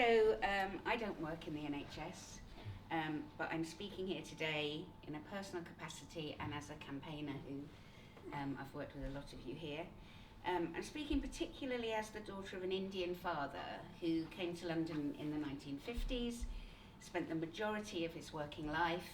I don't work in the NHS, but I'm speaking here today in a personal capacity and as a campaigner who I've worked with a lot of you here. I'm speaking particularly as the daughter of an Indian father who came to London in the 1950s, spent the majority of his working life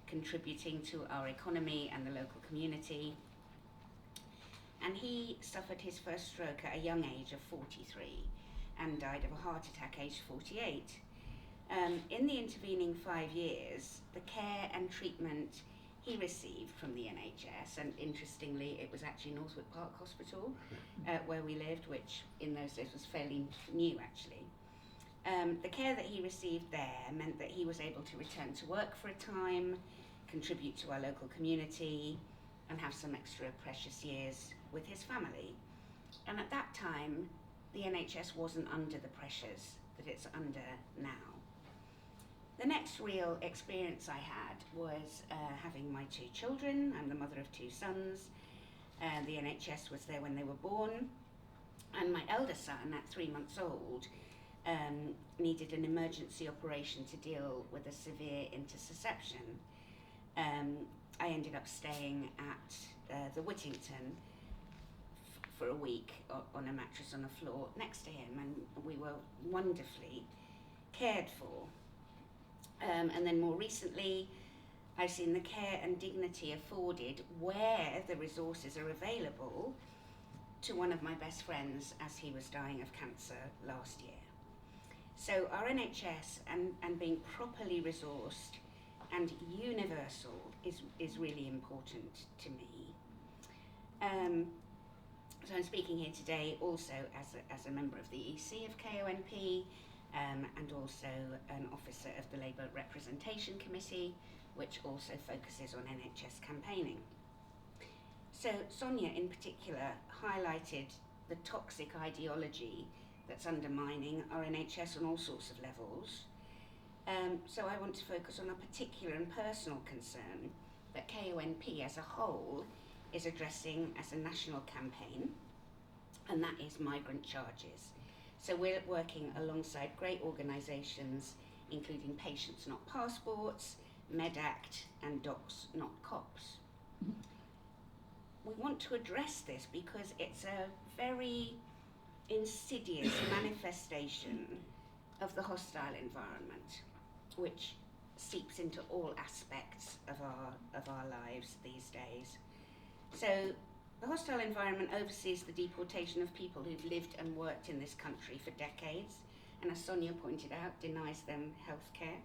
contributing to our economy and the local community. And he suffered his first stroke at a young age of 43 and died of a heart attack aged 48. In the intervening 5 years, the care and treatment he received from the NHS, and interestingly it was actually Northwick Park Hospital where we lived, which in those days was fairly new actually. The care that he received there meant that he was able to return to work for a time, contribute to our local community, and have some extra precious years with his family. And at that time, the NHS wasn't under the pressures that it's under now. The next real experience I had was having my 2 children. I'm the mother of 2 sons. The NHS was there when they were born. And my elder son, at 3 months old, needed an emergency operation to deal with a severe interception. I ended up staying at the Whittington for a week on a mattress on the floor next to him, and we were wonderfully cared for. And then more recently, I've seen the care and dignity afforded where the resources are available to one of my best friends as he was dying of cancer last year. So our NHS and being properly resourced and universal is really important to me. So I'm speaking here today also as a member of the EC of KONP, and also an officer of the Labour Representation Committee, which also focuses on NHS campaigning. So Sonia in particular highlighted the toxic ideology that's undermining our NHS on all sorts of levels. So I want to focus on a particular and personal concern that KONP as a whole is addressing as a national campaign, and that is Migrant Charges. So we're working alongside great organisations, including Patients Not Passports, MedAct, and Docs Not Cops. We want to address this because it's a very insidious manifestation of the hostile environment, which seeps into all aspects of our lives these days. So the hostile environment oversees the deportation of people who've lived and worked in this country for decades, and as Sonia pointed out, denies them health care.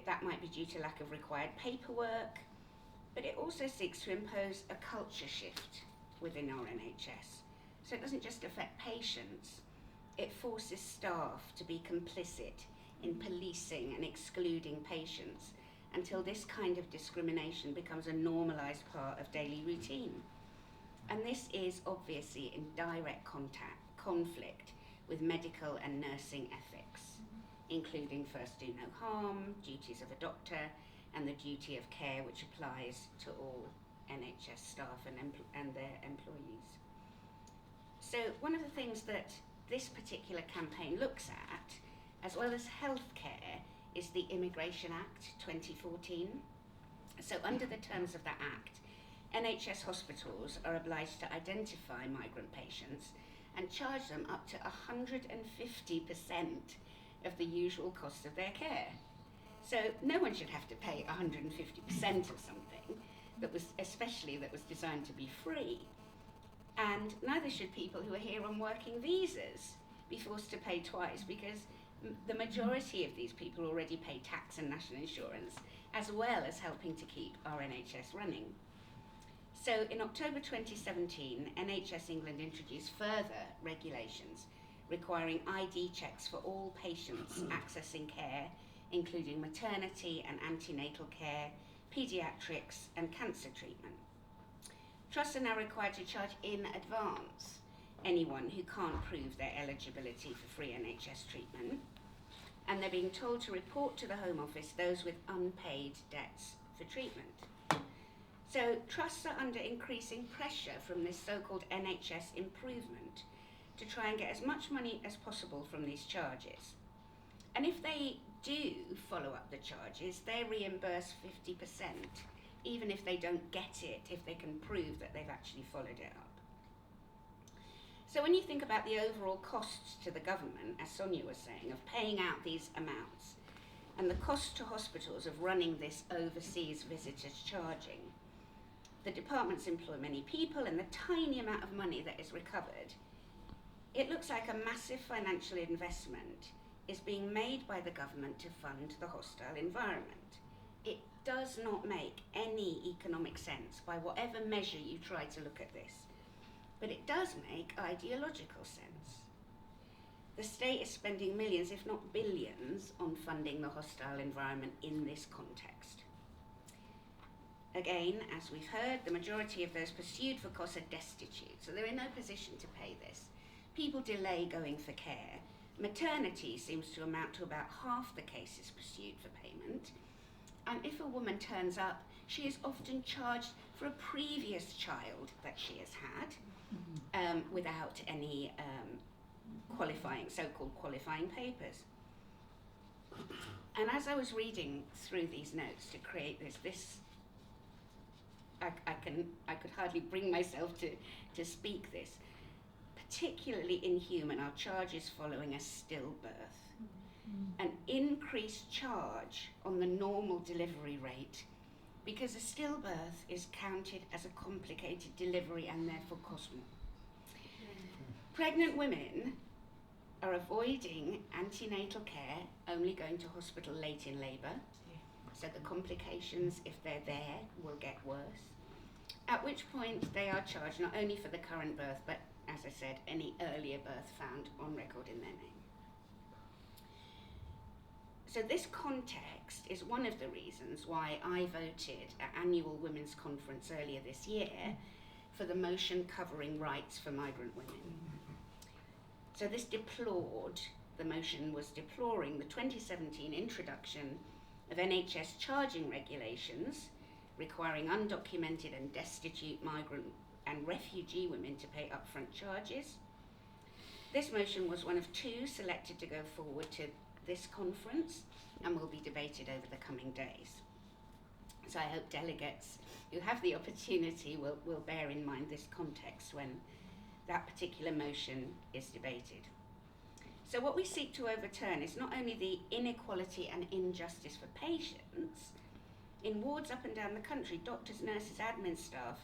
That might be due to lack of required paperwork, but it also seeks to impose a culture shift within our NHS. So it doesn't just affect patients, it forces staff to be complicit in policing and excluding patients until this kind of discrimination becomes a normalised part of daily routine. And this is obviously in direct conflict with medical and nursing ethics, including first do no harm, duties of a doctor, and the duty of care which applies to all NHS staff and their employees. So one of the things that this particular campaign looks at, as well as healthcare, is the Immigration Act 2014. So under the terms of that act, NHS hospitals are obliged to identify migrant patients and charge them up to 150% of the usual cost of their care. So no one should have to pay 150% of something that was designed to be free. And neither should people who are here on working visas be forced to pay twice, because the majority of these people already pay tax and national insurance, as well as helping to keep our NHS running. So in October 2017, NHS England introduced further regulations requiring ID checks for all patients accessing care, including maternity and antenatal care, paediatrics, and cancer treatment. Trusts are now required to charge in advance anyone who can't prove their eligibility for free NHS treatment, and they're being told to report to the Home Office those with unpaid debts for treatment. So trusts are under increasing pressure from this so-called NHS improvement to try and get as much money as possible from these charges. And if they do follow up the charges, they're reimbursed 50%, even if they don't get it, if they can prove that they've actually followed it up. So when you think about the overall costs to the government, as Sonia was saying, of paying out these amounts, and the cost to hospitals of running this overseas visitors charging, the departments employ many people and the tiny amount of money that is recovered, it looks like a massive financial investment is being made by the government to fund the hostile environment. It does not make any economic sense by whatever measure you try to look at this, but it does make ideological sense. The state is spending millions, if not billions, on funding the hostile environment in this context. Again, as we've heard, the majority of those pursued for costs are destitute, so they're in no position to pay this. People delay going for care. Maternity seems to amount to about half the cases pursued for payment. And if a woman turns up, she is often charged for a previous child that she has had, without any so-called qualifying papers. And as I was reading through these notes to create this I could hardly bring myself to speak this. Particularly inhuman are charges following a stillbirth. An increased charge on the normal delivery rate because a stillbirth is counted as a complicated delivery and therefore costs more. Pregnant women are avoiding antenatal care, only going to hospital late in labour, so the complications, if they're there, will get worse. At which point they are charged not only for the current birth, but, as I said, any earlier birth found on record in their name. So this context is one of the reasons why I voted at annual Women's Conference earlier this year for the motion covering rights for migrant women. So the motion was deploring the 2017 introduction of NHS charging regulations requiring undocumented and destitute migrant and refugee women to pay upfront charges. This motion was one of two selected to go forward to this conference and will be debated over the coming days. So I hope delegates who have the opportunity will bear in mind this context when that particular motion is debated. So what we seek to overturn is not only the inequality and injustice for patients. In wards up and down the country, doctors, nurses, admin staff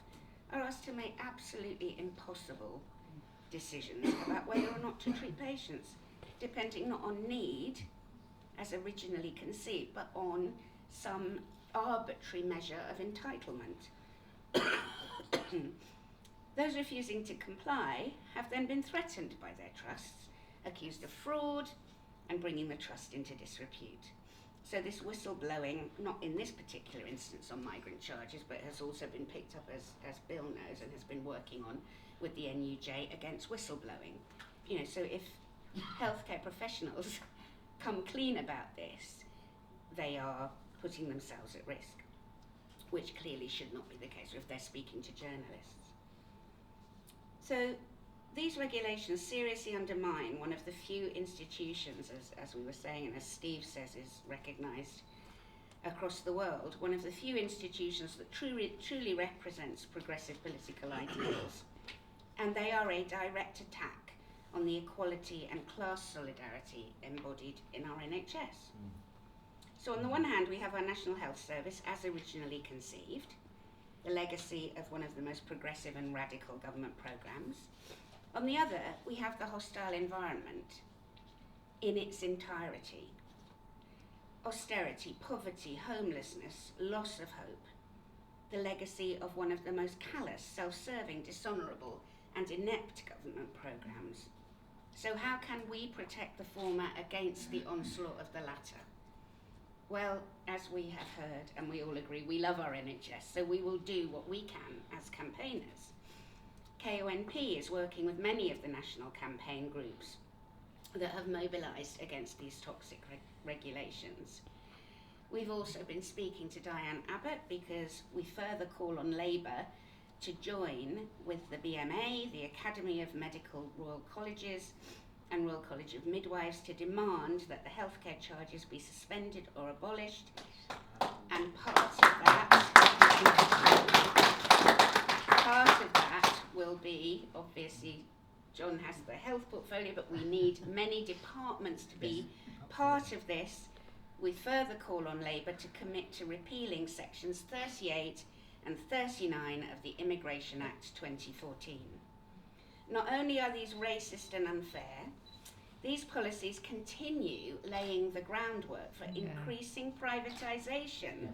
are asked to make absolutely impossible decisions about whether or not to treat patients, depending not on need, as originally conceived, but on some arbitrary measure of entitlement. Those refusing to comply have then been threatened by their trusts, accused of fraud, and bringing the trust into disrepute. So this whistleblowing, not in this particular instance on migrant charges, but has also been picked up, as Bill knows, and has been working on with the NUJ against whistleblowing. So if healthcare professionals come clean about this, they are putting themselves at risk, which clearly should not be the case if they're speaking to journalists. So these regulations seriously undermine one of the few institutions, as we were saying, and as Steve says is recognised across the world, one of the few institutions that truly represents progressive political ideals. And they are a direct attack on the equality and class solidarity embodied in our NHS. So on the one hand, we have our National Health Service as originally conceived, the legacy of one of the most progressive and radical government programmes. On the other, we have the hostile environment in its entirety. Austerity, poverty, homelessness, loss of hope, the legacy of one of the most callous, self-serving, dishonourable and inept government programmes. So how can we protect the former against the onslaught of the latter? Well, as we have heard, and we all agree, we love our NHS, so we will do what we can as campaigners. KONP is working with many of the national campaign groups that have mobilised against these toxic regulations. We've also been speaking to Diane Abbott because we further call on Labour to join with the BMA, the Academy of Medical Royal Colleges and Royal College of Midwives to demand that the healthcare charges be suspended or abolished, and part of that will be, obviously, John has the health portfolio, but we need many departments to be part of this, with further call on Labour to commit to repealing sections 38 and 39 of the Immigration Act 2014. Not only are these racist and unfair, these policies continue laying the groundwork for increasing privatisation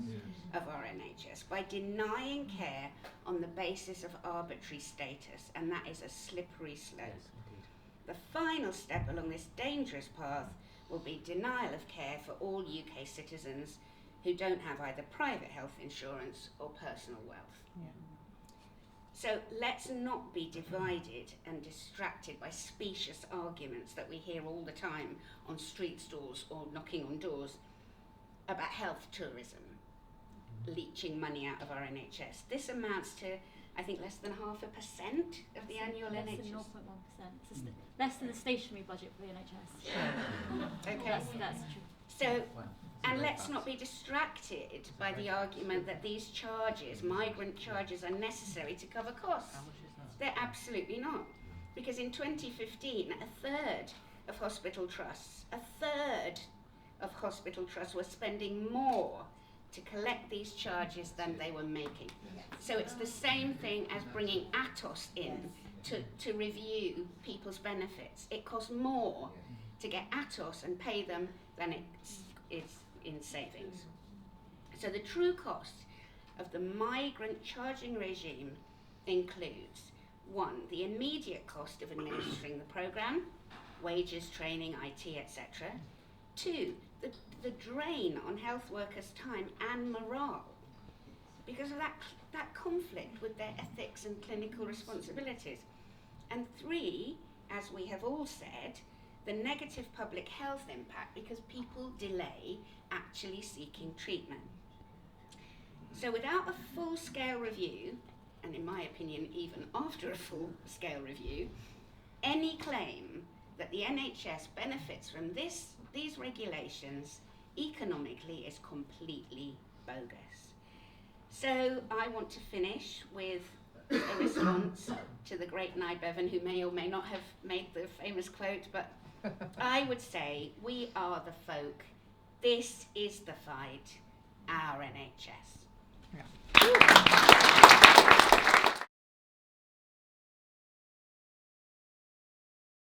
of our NHS by denying care on the basis of arbitrary status, and that is a slippery slope. The final step along this dangerous path will be denial of care for all UK citizens who don't have either private health insurance or personal wealth. So let's not be divided and distracted by specious arguments that we hear all the time on street stalls or knocking on doors about health tourism, leeching money out of our NHS. This amounts to, I think, less than 0.5% of the annual NHS. Less than 0.1%. It's less than the stationary budget for the NHS. Okay. That's true. So, and let's not be distracted by the argument that these charges, migrant charges, are necessary to cover costs. They're absolutely not. Because in 2015, a third of hospital trusts were spending more to collect these charges than they were making. So it's the same thing as bringing Atos in to review people's benefits. It costs more to get Atos and pay them than it's in savings. So the true cost of the migrant charging regime includes: 1, the immediate cost of administering the programme, wages, training, IT, etc. 2, the drain on health workers' time and morale because of that conflict with their ethics and clinical responsibilities. And 3, as we have all said, the negative public health impact because people delay actually seeking treatment. So without a full-scale review, and in my opinion even after a full-scale review, any claim that the NHS benefits from these regulations economically is completely bogus. So I want to finish with a response to the great Nye Bevan, who may or may not have made the famous quote, but I would say, we are the folk, this is the fight, our NHS. Yeah.